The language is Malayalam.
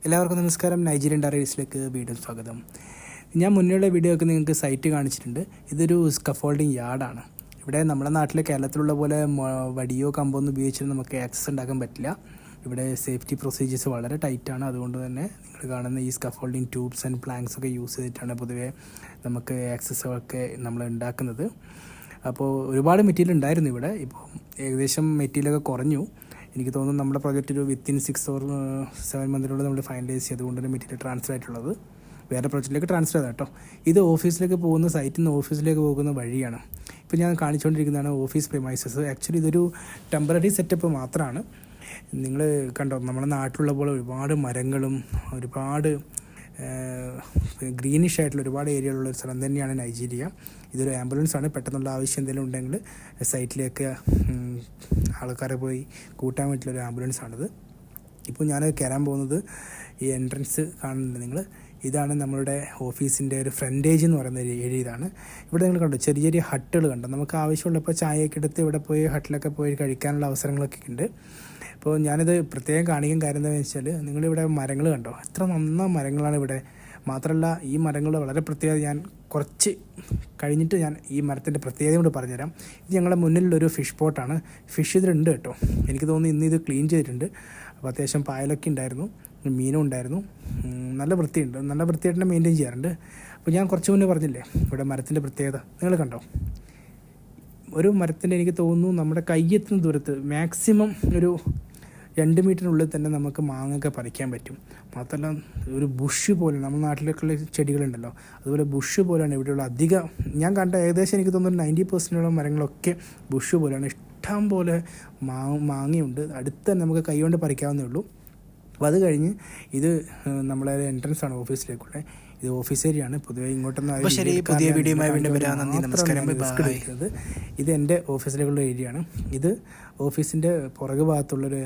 എല്ലാവർക്കും നമസ്കാരം. നൈജീരിയൻ ഡയറീസിലേക്ക് വീണ്ടും സ്വാഗതം. ഞാൻ മുന്നേയുള്ള വീഡിയോ ഒക്കെ നിങ്ങൾക്ക് സൈറ്റ് കാണിച്ചിട്ടുണ്ട്. ഇതൊരു സ്കഫോൾഡിങ് യാർഡാണ്. ഇവിടെ നമ്മുടെ നാട്ടിലെ കേരളത്തിലുള്ള പോലെ വടിയോ കമ്പോ ഒന്നും ഉപയോഗിച്ചിട്ട് നമുക്ക് ആക്സസ് ഉണ്ടാക്കാൻ പറ്റില്ല. ഇവിടെ സേഫ്റ്റി പ്രൊസീജിയേഴ്സ് വളരെ ടൈറ്റാണ്. അതുകൊണ്ട് തന്നെ നിങ്ങൾ കാണുന്ന ഈ സ്കഫോൾഡിങ് ട്യൂബ്സ് ആൻഡ് പ്ലാങ്ക്സ് ഒക്കെ യൂസ് ചെയ്തിട്ടാണ് പൊതുവേ നമുക്ക് ആക്സസൊക്കെ നമ്മൾ ഉണ്ടാക്കുന്നത്. അപ്പോൾ ഒരുപാട് മെറ്റീരിയൽ ഉണ്ടായിരുന്നു ഇവിടെ. ഇപ്പോൾ ഏകദേശം മെറ്റീരിയലൊക്കെ കുറഞ്ഞു. എനിക്ക് തോന്നുന്നു നമ്മുടെ പ്രോജക്റ്റ് ഒരു വിത്തിൻ 6 or 7 മന്തിനുള്ളിൽ നമ്മൾ ഫൈനലൈസ് ചെയ്തുകൊണ്ട് തന്നെ മെറ്റീരിയൽ ട്രാൻസ്ഫർ ആയിട്ടുള്ളത് വേറെ പ്രോജക്റ്റിലേക്ക് ട്രാൻസ്ഫർ ചെയ്താൽ കേട്ടോ. ഇത് ഓഫീസിലേക്ക് പോകുന്ന സൈറ്റിൽ നിന്ന് ഓഫീസിലേക്ക് പോകുന്ന വഴിയാണ്. ഇപ്പോൾ ഞാൻ കാണിച്ചുകൊണ്ടിരിക്കുന്നതാണ് ഓഫീസ് പ്രിമൈസസ്. ആക്ച്വലി ഇതൊരു ടെമ്പററി സെറ്റപ്പ് മാത്രമാണ്. നിങ്ങൾ കണ്ടോ, നമ്മുടെ നാട്ടിലുള്ള പോലെ ഒരുപാട് മരങ്ങളും ഒരുപാട് ഗ്രീനിഷ് ആയിട്ടുള്ള ഒരുപാട് ഏരിയകളുള്ള ഒരു സ്ഥലം തന്നെയാണ് നൈജീരിയ. ഇതൊരു ആംബുലൻസ് ആണ്. പെട്ടെന്നുള്ള ആവശ്യം എന്തെങ്കിലും ഉണ്ടെങ്കിൽ സൈറ്റിലേക്ക് ആൾക്കാരെ പോയി കൂട്ടാൻ വേണ്ടിയിട്ടുള്ളൊരു ആംബുലൻസ് ആണിത്. ഇപ്പോൾ ഞാൻ കയറാൻ പോകുന്നത് ഈ എൻട്രൻസ് കാണുന്നുണ്ട് നിങ്ങൾ. ഇതാണ് നമ്മളുടെ ഓഫീസിൻ്റെ ഒരു ഫ്രണ്ടേജ് എന്ന് പറയുന്ന ഒരു ഏരിയ. ഇതാണ് ഇവിടെ നിങ്ങൾ കണ്ടോ, ചെറിയ ചെറിയ ഹട്ടുകൾ കണ്ടോ. നമുക്ക് ആവശ്യമുള്ളപ്പോൾ ചായയൊക്കെ എടുത്ത് ഇവിടെ പോയി ഹട്ടിലൊക്കെ പോയി കഴിക്കാനുള്ള അവസരങ്ങളൊക്കെ ഉണ്ട്. അപ്പോൾ ഞാനിത് പ്രത്യേകം കാണിക്കാൻ കാര്യം എന്താണെന്ന് വെച്ചാൽ, നിങ്ങളിവിടെ മരങ്ങൾ കണ്ടോ, എത്ര നന്ന മരങ്ങളാണ് ഇവിടെ. മാത്രമല്ല ഈ മരങ്ങളുടെ വളരെ പ്രത്യേകത ഞാൻ കുറച്ച് കഴിഞ്ഞിട്ട് ഞാൻ ഈ മരത്തിൻ്റെ പ്രത്യേകത കൊണ്ട് പറഞ്ഞുതരാം. ഇത് ഞങ്ങളുടെ മുന്നിലുള്ളൊരു ഫിഷ് പോട്ടാണ്. ഫിഷ് ഇതിലുണ്ട് കേട്ടോ. എനിക്ക് തോന്നുന്നു ഇന്ന് ഇത് ക്ലീൻ ചെയ്തിട്ടുണ്ട്. അപ്പോൾ അത്യാവശ്യം പായലൊക്കെ ഉണ്ടായിരുന്നു, മീനും ഉണ്ടായിരുന്നു. നല്ല വൃത്തിയുണ്ട്, നല്ല വൃത്തിയായിട്ട് തന്നെ മെയിൻറ്റെയിൻ ചെയ്യാറുണ്ട്. അപ്പോൾ ഞാൻ കുറച്ച് മുന്നേ പറഞ്ഞില്ലേ ഇവിടെ മരത്തിൻ്റെ പ്രത്യേകത നിങ്ങൾ കണ്ടോ. ഒരു മരത്തിൻ്റെ എനിക്ക് തോന്നുന്നു നമ്മുടെ കയ്യെത്തുന്ന ദൂരത്ത് മാക്സിമം ഒരു 2 മീറ്ററിനുള്ളിൽ തന്നെ നമുക്ക് മാങ്ങയൊക്കെ പറിക്കാൻ പറ്റും. മാത്രമല്ല ഒരു ബുഷ് പോലെ, നമ്മുടെ നാട്ടിലൊക്കെയുള്ള ചെടികളുണ്ടല്ലോ അതുപോലെ ബുഷ് പോലെയാണ് ഇവിടെയുള്ള അധികം ഞാൻ കണ്ട ഏകദേശം എനിക്ക് തോന്നുന്നു 90% മരങ്ങളൊക്കെ ബുഷ് പോലെയാണ്. ഇഷ്ടം പോലെ മാങ്ങയുണ്ട്. അടുത്ത് തന്നെ നമുക്ക് കൈ കൊണ്ട് പറിക്കാവുന്നേ ഉള്ളൂ. അപ്പോൾ അത് കഴിഞ്ഞ് ഇത് നമ്മളെ എൻട്രൻസ് ആണ് ഓഫീസിലേക്കുള്ള. ഇത് ഓഫീസ് ഏരിയ ആണ്. പൊതുവേ ഇങ്ങോട്ടൊന്നും പുതിയ വീഡിയോയുമായി വീണ്ടും വരാം. നന്ദി, നമസ്കാരം. ഇത് എൻ്റെ ഓഫീസിലേക്കുള്ള ഏരിയ ആണ്. ഇത് ഓഫീസിൻ്റെ പുറകു ഭാഗത്തുള്ളൊരു